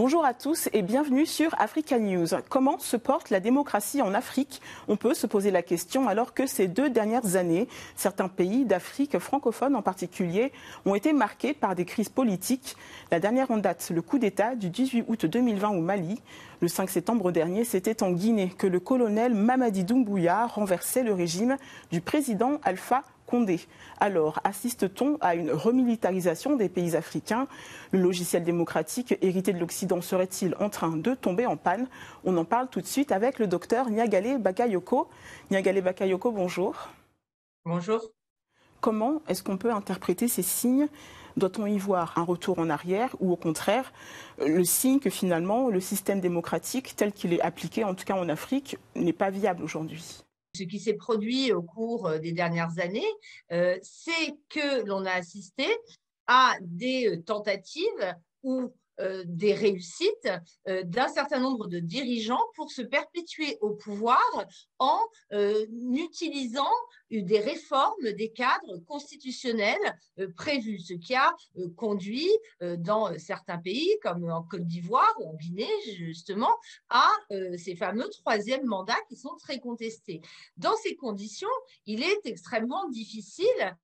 Bonjour à tous et bienvenue sur Africa News. Comment se porte la démocratie en Afrique? On peut se poser la question alors que ces 2 dernières années, certains pays d'Afrique francophone en particulier ont été marqués par des crises politiques. La dernière en date, le coup d'État du 18 août 2020 au Mali. Le 5 septembre dernier, c'était en Guinée que le colonel Mamadi Doumbouya renversait le régime du président Alpha Condé. Alors, assiste-t-on à une remilitarisation des pays africains? Le logiciel démocratique hérité de l'Occident serait-il en train de tomber en panne? On en parle tout de suite avec le docteur Niagale Bakayoko. Niagale Bakayoko, bonjour. Bonjour. Comment est-ce qu'on peut interpréter ces signes? Doit-on y voir un retour en arrière ou au contraire le signe que finalement le système démocratique tel qu'il est appliqué, en tout cas en Afrique, n'est pas viable aujourd'hui? Ce qui s'est produit au cours des dernières années, c'est que l'on a assisté à des tentatives ou des réussites d'un certain nombre de dirigeants pour se perpétuer au pouvoir en utilisant des réformes des cadres constitutionnels prévus, ce qui a conduit dans certains pays, comme en Côte d'Ivoire ou en Guinée, justement, à ces fameux troisième mandats qui sont très contestés. Dans ces conditions, il est extrêmement difficile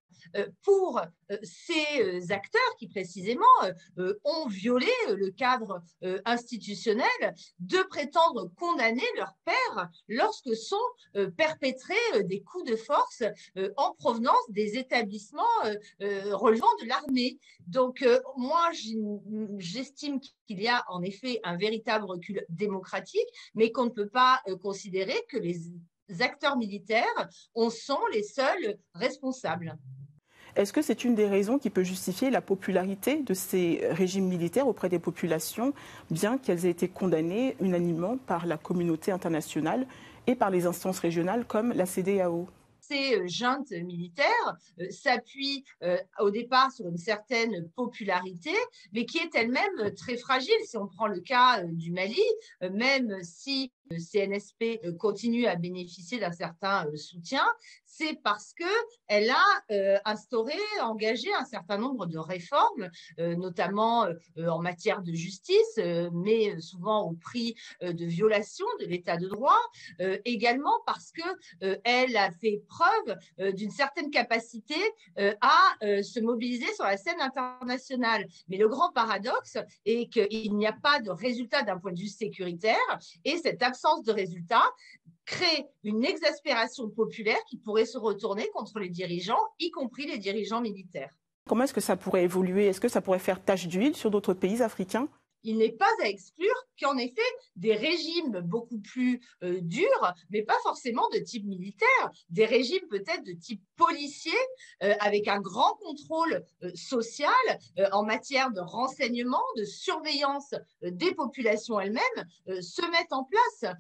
pour ces acteurs qui précisément ont violé le cadre institutionnel de prétendre condamner leurs pairs lorsque sont perpétrés des coups de force en provenance des établissements relevant de l'armée. Donc moi j'estime qu'il y a en effet un véritable recul démocratique, mais qu'on ne peut pas considérer que les acteurs militaires en sont les seuls responsables. Est-ce que c'est une des raisons qui peut justifier la popularité de ces régimes militaires auprès des populations, bien qu'elles aient été condamnées unanimement par la communauté internationale et par les instances régionales comme la CEDEAO? Ces juntes militaires s'appuient au départ sur une certaine popularité, mais qui est elle-même très fragile. Si on prend le cas du Mali, même si le CNSP continue à bénéficier d'un certain soutien, c'est parce qu'elle a engagé un certain nombre de réformes, notamment en matière de justice, mais souvent au prix de violations de l'état de droit, également parce qu'elle a fait preuve d'une certaine capacité à se mobiliser sur la scène internationale. Mais le grand paradoxe est qu'il n'y a pas de résultat d'un point de vue sécuritaire et cette absence de résultat crée une exaspération populaire qui pourrait se retourner contre les dirigeants, y compris les dirigeants militaires. Comment est-ce que ça pourrait évoluer? Est-ce que ça pourrait faire tache d'huile sur d'autres pays africains? Il n'est pas à exclure qu'en effet, des régimes beaucoup plus durs, mais pas forcément de type militaire, des régimes peut-être de type policier, avec un grand contrôle social en matière de renseignement, de surveillance des populations elles-mêmes, se mettent en place.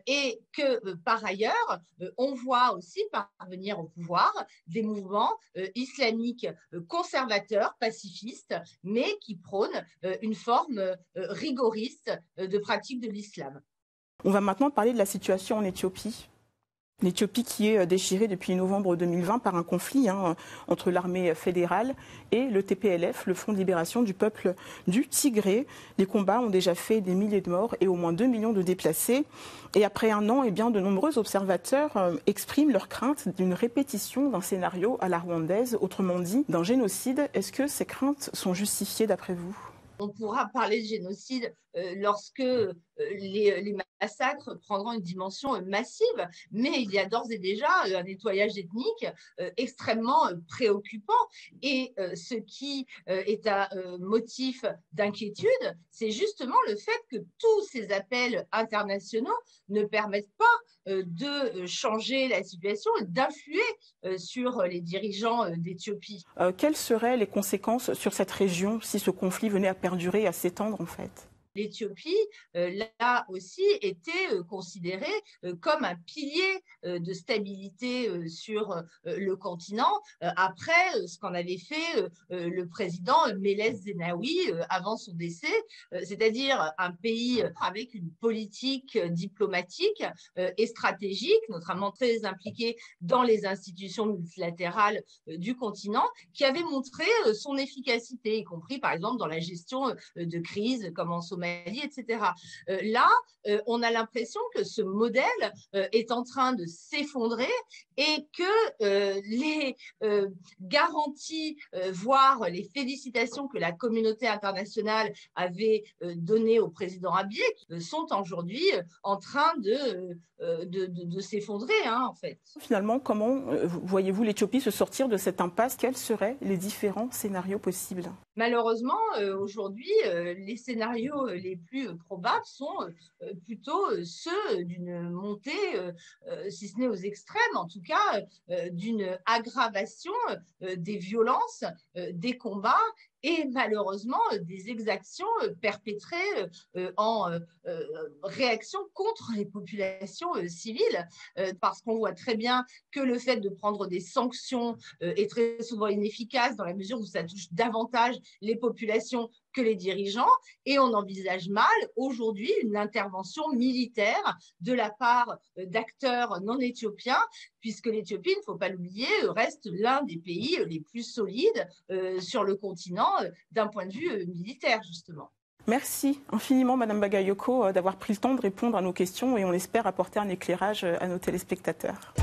Et que par ailleurs, on voit aussi parvenir au pouvoir des mouvements islamiques conservateurs, pacifistes, mais qui prônent une forme rigoriste de pratique de l'islam. On va maintenant parler de la situation en Éthiopie. L'Éthiopie qui est déchirée depuis novembre 2020 par un conflit entre l'armée fédérale et le TPLF, le Front de libération du peuple du Tigré. Les combats ont déjà fait des milliers de morts et au moins 2 millions de déplacés. Et après un an, de nombreux observateurs expriment leur crainte d'une répétition d'un scénario à la rwandaise, autrement dit d'un génocide. Est-ce que ces craintes sont justifiées d'après vous ? On pourra parler de génocide lorsque les massacres prendront une dimension massive, mais il y a d'ores et déjà un nettoyage ethnique extrêmement préoccupant. Et ce qui est un motif d'inquiétude, c'est justement le fait que tous ces appels internationaux ne permettent pas de changer la situation, d'influer sur les dirigeants d'Éthiopie. Quelles seraient les conséquences sur cette région si ce conflit venait à perdurer, à s'étendre en fait ? L'Éthiopie, là aussi, était considérée comme un pilier de stabilité sur le continent, après ce qu'en avait fait le président Meles Zenawi avant son décès, c'est-à-dire un pays avec une politique diplomatique et stratégique, notamment très impliqué dans les institutions multilatérales du continent, qui avait montré son efficacité, y compris par exemple dans la gestion de crises comme en Somalie Somalie, etc. Là, on a l'impression que ce modèle est en train de s'effondrer et que les garanties, voire les félicitations que la communauté internationale avait données au président Abiy sont aujourd'hui en train de s'effondrer, hein, en fait. Finalement, comment voyez-vous l'Éthiopie se sortir de cette impasse? Quels seraient les différents scénarios possibles? Malheureusement, aujourd'hui, les scénarios les plus probables sont plutôt ceux d'une montée, si ce n'est aux extrêmes, en tout cas, d'une aggravation des violences, des combats et malheureusement des exactions perpétrées en réaction contre les populations civiles, parce qu'on voit très bien que le fait de prendre des sanctions est très souvent inefficace dans la mesure où ça touche davantage les populations que les dirigeants, et on envisage mal aujourd'hui une intervention militaire de la part d'acteurs non éthiopiens, puisque l'Éthiopie, il ne faut pas l'oublier, reste l'un des pays les plus solides sur le continent d'un point de vue militaire, justement. Merci infiniment, Madame Bagayoko, d'avoir pris le temps de répondre à nos questions et on espère apporter un éclairage à nos téléspectateurs.